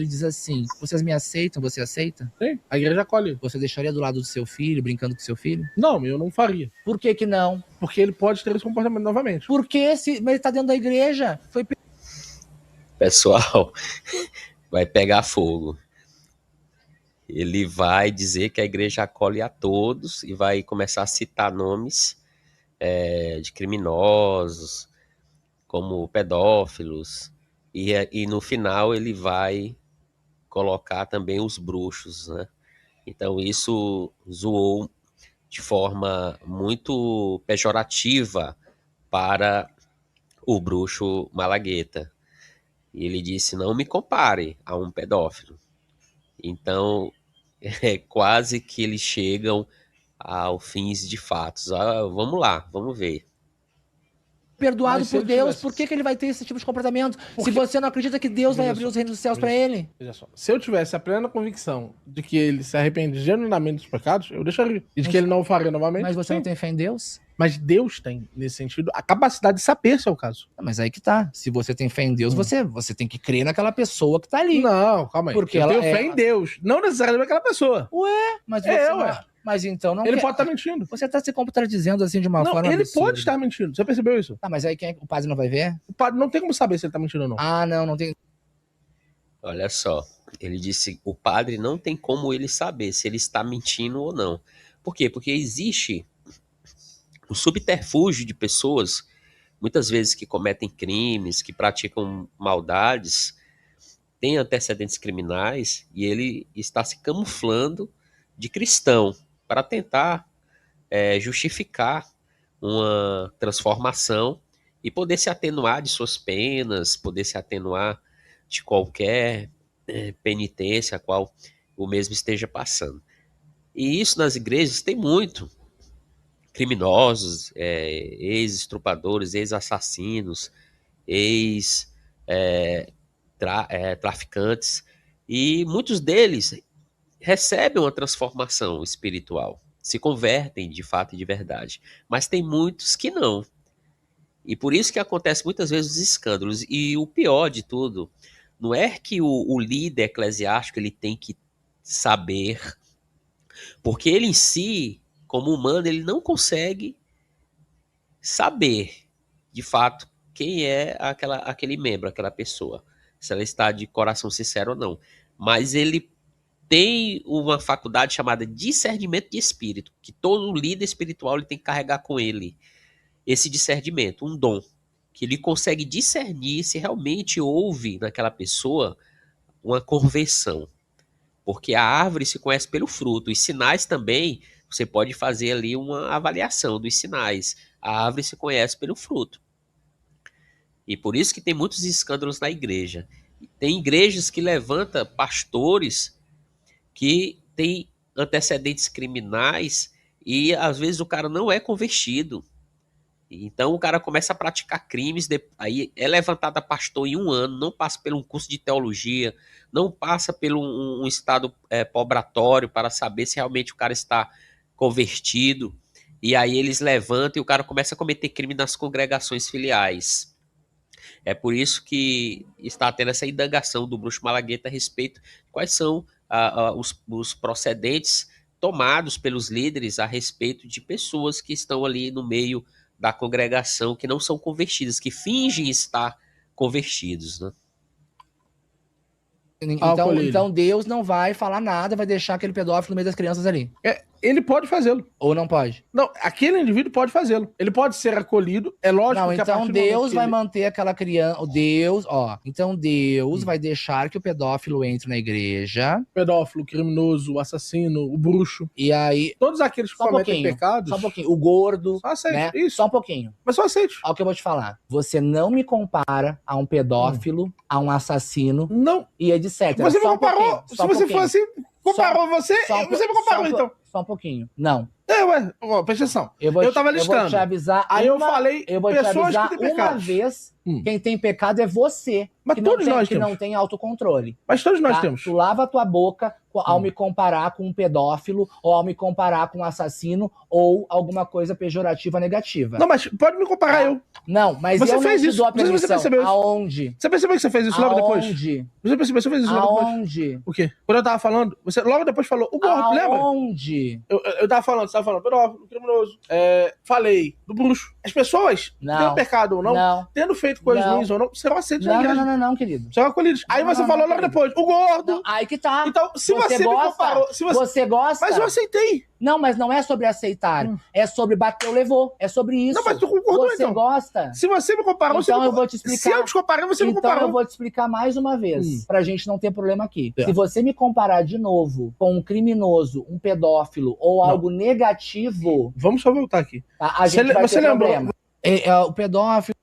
Ele diz assim, vocês me aceitam, você aceita? Sim, a igreja acolhe. Você deixaria do lado do seu filho, brincando com seu filho? Não, eu não faria. Por que que não? Porque ele pode ter esse comportamento novamente. Por que? Mas ele tá dentro da igreja. Pessoal, vai pegar fogo. Ele vai dizer que a igreja acolhe a todos e vai começar a citar nomes de criminosos, como pedófilos, e no final ele vai colocar também os bruxos, né? Então isso zoou de forma muito pejorativa para o bruxo Malagueta. E ele disse, não me compare a um pedófilo. Então, quase que eles chegam ao fins de fatos. Vamos lá, vamos ver. Perdoado por Deus, por que ele vai ter esse tipo de comportamento? Se você não acredita que Deus vai abrir os reinos dos céus para ele? Veja só, se eu tivesse a plena convicção de que ele se arrepende genuinamente dos pecados, eu deixaria. E de que ele não o faria novamente. Mas você não tem fé em Deus? Mas Deus tem, nesse sentido, a capacidade de saber se é o caso. Mas aí que tá. Se você tem fé em Deus, você tem que crer naquela pessoa que tá ali. Não, calma aí. Porque eu ela tenho fé em Deus, não necessariamente naquela pessoa. Ué, mas você não... Mas então não. Ele pode estar mentindo. Você tá se contradizendo assim de uma forma ele absurda. pode estar mentindo. Você percebeu isso? Tá, mas aí o padre não vai ver? O padre não tem como saber se ele tá mentindo ou não. Ah, não tem. Olha só, ele disse o padre não tem como ele saber se ele está mentindo ou não. Por quê? Porque existe um subterfúgio de pessoas, muitas vezes que cometem crimes, que praticam maldades, têm antecedentes criminais, e ele está se camuflando de cristão para tentar justificar uma transformação e poder se atenuar de suas penas, poder se atenuar de qualquer penitência a qual o mesmo esteja passando. E isso nas igrejas tem muito. Criminosos, ex-estrupadores, ex-assassinos, ex-traficantes, e muitos deles recebem uma transformação espiritual, se convertem de fato e de verdade, mas tem muitos que não. E por isso que acontece muitas vezes os escândalos. E o pior de tudo, não é que o líder eclesiástico ele tem que saber, porque ele em si, como humano, ele não consegue saber, de fato, quem é aquele membro, aquela pessoa, se ela está de coração sincero ou não. Mas ele tem uma faculdade chamada discernimento de espírito, que todo líder espiritual ele tem que carregar com ele esse discernimento, um dom, que ele consegue discernir se realmente houve naquela pessoa uma conversão. Porque a árvore se conhece pelo fruto, os sinais também, você pode fazer ali uma avaliação dos sinais. A árvore se conhece pelo fruto. E por isso que tem muitos escândalos na igreja. Tem igrejas que levantam pastores que têm antecedentes criminais e às vezes o cara não é convertido. Então o cara começa a praticar crimes, aí é levantado a pastor em 1 ano, não passa por um curso de teologia, não passa por um estado probatório para saber se realmente o cara está convertido. E aí eles levantam e o cara começa a cometer crime nas congregações filiais. É por isso que está tendo essa indagação do bruxo Malagueta a respeito de quais são os procedentes tomados pelos líderes a respeito de pessoas que estão ali no meio da congregação, que não são convertidas, que fingem estar convertidos, né? Então Deus não vai falar nada, vai deixar aquele pedófilo no meio das crianças ali. Ele pode fazê-lo. Ou não pode? Não, aquele indivíduo pode fazê-lo. Ele pode ser acolhido, é lógico não, que então Deus vai manter aquela criança. Então Deus vai deixar que o pedófilo entre na igreja. Pedófilo, criminoso, o assassino, o bruxo. E aí. Todos aqueles que cometem pecados. Só um pouquinho. O gordo. Só aceite. Né? Isso. Só um pouquinho. Mas só aceite. Olha o que eu vou te falar. Você não me compara a um pedófilo, a um assassino. Não. E etc. Você me comparou. Se você fosse. Comparou você me comparou, então. Só um pouquinho. Não. Presta atenção. Eu tava listando. Eu vou te avisar. Eu falei pessoas que têm pecados. Uma vez, quem tem pecado é você. Mas todos nós temos. Que não tem autocontrole. Mas todos nós temos. Tu lava a tua boca ao me comparar com um pedófilo, ou ao me comparar com um assassino, ou alguma coisa pejorativa negativa. Não, mas pode me comparar eu. Não, mas Você eu fez não te isso. dou a Não sei se você permissão. percebeu isso. Aonde? Você percebeu que você fez isso logo depois? Aonde? Você percebeu que você fez isso logo depois? Aonde? O quê? Quando eu tava falando, você logo depois falou, o gordo, lembra? Aonde? Eu tava falando, você tava falando, pedófilo, criminoso. Falei do bruxo. As pessoas, Não. tendo pecado ou não, tendo feito coisas Não. ruins ou não, serão aceitos na Não, igreja. não, querido. Serão acolhidos. Aí Não, você não, falou não, logo querido. depois, o gordo. Não, aí que tá. Então, se você me gosta? comparou... Se Você gosta? Mas eu aceitei. Não, mas não é sobre aceitar. É sobre bateu, levou. É sobre isso. Não, mas tu concordou, Você então. gosta? Se você me comparou, Então você me... eu vou te explicar. Se eu te comparei, você me Então comparou. eu vou te explicar mais uma vez, pra gente não ter problema aqui. É. Se você me comparar de novo com um criminoso, um pedófilo ou algo negativo, Vamos só voltar aqui. a gente vai ter lembrou... problema. O pedófilo